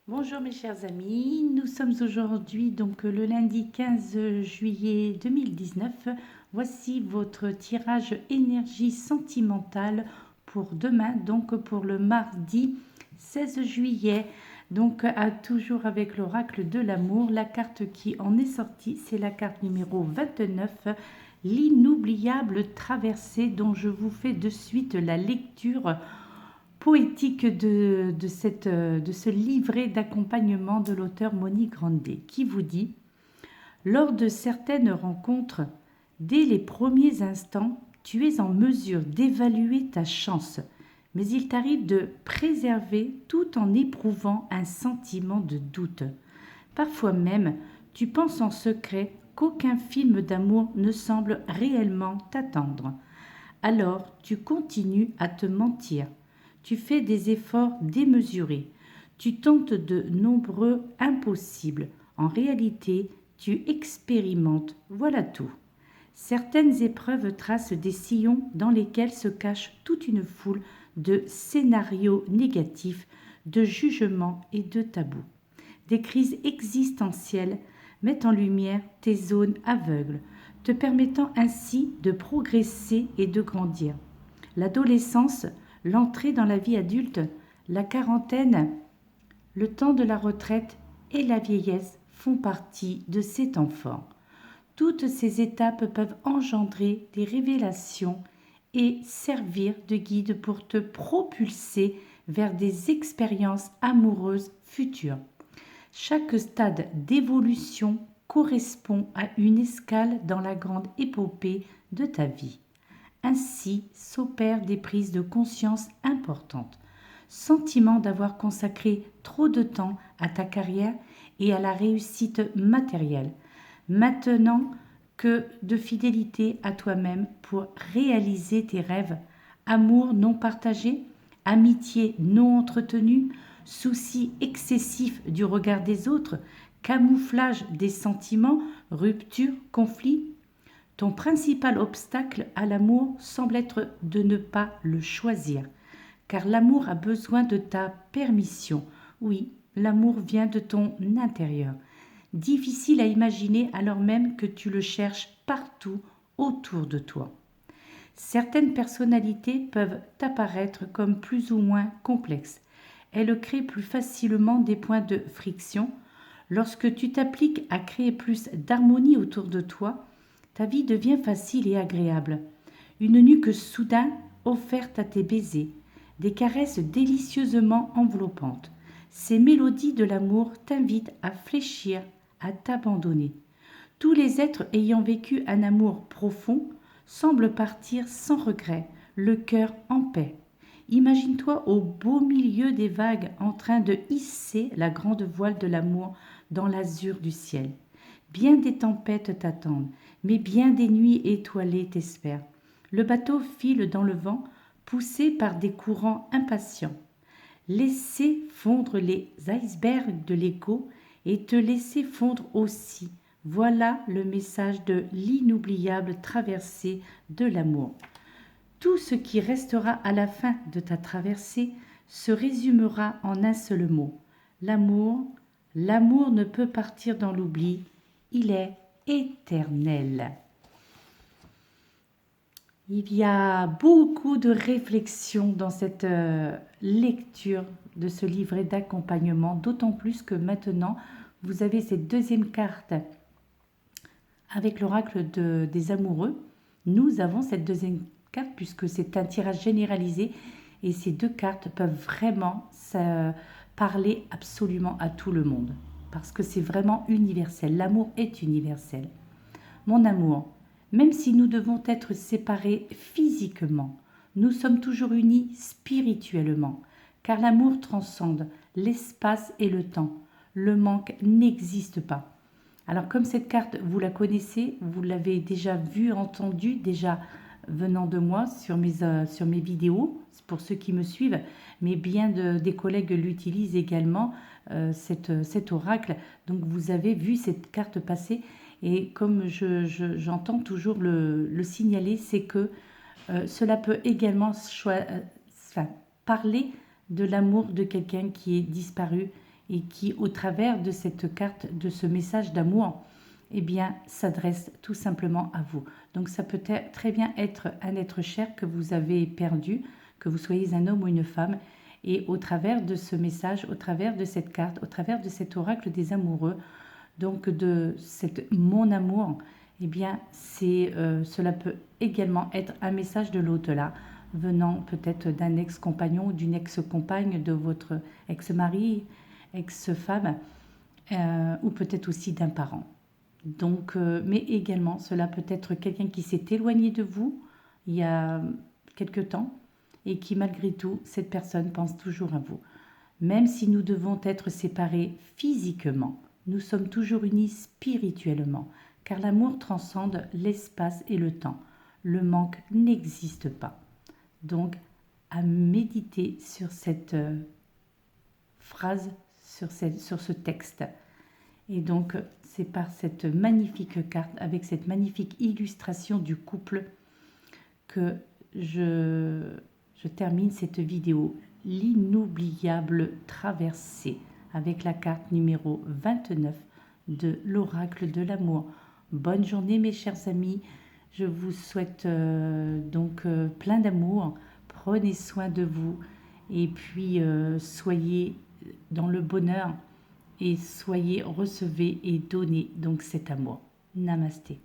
Bonjour mes chers amis, nous sommes aujourd'hui donc le lundi 15 juillet 2019. Voici votre tirage énergie sentimentale pour demain, donc pour le mardi 16 juillet. Donc toujours avec l'oracle de l'amour, la carte qui en est sortie, c'est la carte numéro 29, l'inoubliable traversée dont je vous fais de suite la lecture poétique de ce livret d'accompagnement de l'auteur Monique Grandet, qui vous dit: lors de certaines rencontres, dès les premiers instants, tu es en mesure d'évaluer ta chance, mais il t'arrive de préserver tout en éprouvant un sentiment de doute. Parfois même, tu penses en secret qu'aucun film d'amour ne semble réellement t'attendre. Alors tu continues à te mentir. Tu fais des efforts démesurés. Tu tentes de nombreux impossibles. En réalité, tu expérimentes. Voilà tout. Certaines épreuves tracent des sillons dans lesquels se cache toute une foule de scénarios négatifs, de jugements et de tabous. Des crises existentielles mettent en lumière tes zones aveugles, te permettant ainsi de progresser et de grandir. L'adolescence, l'entrée dans la vie adulte, la quarantaine, le temps de la retraite et la vieillesse font partie de ces temps forts. Toutes ces étapes peuvent engendrer des révélations et servir de guide pour te propulser vers des expériences amoureuses futures. Chaque stade d'évolution correspond à une escale dans la grande épopée de ta vie. Ainsi s'opèrent des prises de conscience importantes. Sentiment d'avoir consacré trop de temps à ta carrière et à la réussite matérielle. Maintenant que de fidélité à toi-même pour réaliser tes rêves. Amour non partagé, amitié non entretenue, souci excessif du regard des autres, camouflage des sentiments, rupture, conflit. Ton principal obstacle à l'amour semble être de ne pas le choisir, car l'amour a besoin de ta permission. Oui, l'amour vient de ton intérieur. Difficile à imaginer alors même que tu le cherches partout autour de toi. Certaines personnalités peuvent apparaître comme plus ou moins complexes. Elles créent plus facilement des points de friction. Lorsque tu t'appliques à créer plus d'harmonie autour de toi, ta vie devient facile et agréable. Une nuque soudain offerte à tes baisers, des caresses délicieusement enveloppantes. Ces mélodies de l'amour t'invitent à fléchir, à t'abandonner. Tous les êtres ayant vécu un amour profond semblent partir sans regret, le cœur en paix. Imagine-toi au beau milieu des vagues en train de hisser la grande voile de l'amour dans l'azur du ciel. Bien des tempêtes t'attendent, mais bien des nuits étoilées t'espèrent. Le bateau file dans le vent, poussé par des courants impatients. Laissez fondre les icebergs de l'ego et te laisser fondre aussi. Voilà le message de l'inoubliable traversée de l'amour. Tout ce qui restera à la fin de ta traversée se résumera en un seul mot. L'amour, l'amour ne peut partir dans l'oubli, il est éternel. Il y a beaucoup de réflexions dans cette lecture de ce livret d'accompagnement, d'autant plus que maintenant, vous avez cette deuxième carte avec l'oracle des amoureux. Nous avons cette deuxième carte puisque c'est un tirage généralisé et ces deux cartes peuvent vraiment parler absolument à tout le monde parce que c'est vraiment universel. L'amour est universel. Mon amour, même si nous devons être séparés physiquement, nous sommes toujours unis spirituellement, car l'amour transcende l'espace et le temps. Le manque n'existe pas. Alors comme cette carte, vous la connaissez, vous l'avez déjà vue, entendue, déjà venant de moi sur mes vidéos, pour ceux qui me suivent, mais bien des collègues l'utilisent également, cet oracle. Donc vous avez vu cette carte passer. Et comme j'entends toujours le signaler, c'est que cela peut également parler de l'amour de quelqu'un qui est disparu et qui, au travers de cette carte, de ce message d'amour, eh bien, s'adresse tout simplement à vous. Donc, ça peut très bien être un être cher que vous avez perdu, que vous soyez un homme ou une femme. Et au travers de ce message, au travers de cette carte, au travers de cet oracle des amoureux, donc de cette mon amour, eh bien, cela peut également être un message de l'au-delà, venant peut-être d'un ex-compagnon ou d'une ex-compagne, de votre ex-mari, ex-femme, ou peut-être aussi d'un parent. Donc, mais également, cela peut être quelqu'un qui s'est éloigné de vous il y a quelque temps et qui, malgré tout, cette personne pense toujours à vous. Même si nous devons être séparés physiquement, nous sommes toujours unis spirituellement, car l'amour transcende l'espace et le temps. Le manque n'existe pas. Donc, à méditer sur cette phrase, sur ce texte. Et donc, c'est par cette magnifique carte, avec cette magnifique illustration du couple, que je termine cette vidéo. L'inoubliable traversée, avec la carte numéro 29 de l'oracle de l'amour. Bonne journée mes chers amis. Je vous souhaite plein d'amour. Prenez soin de vous et puis soyez dans le bonheur et recevez et donnez donc cet amour. Namasté.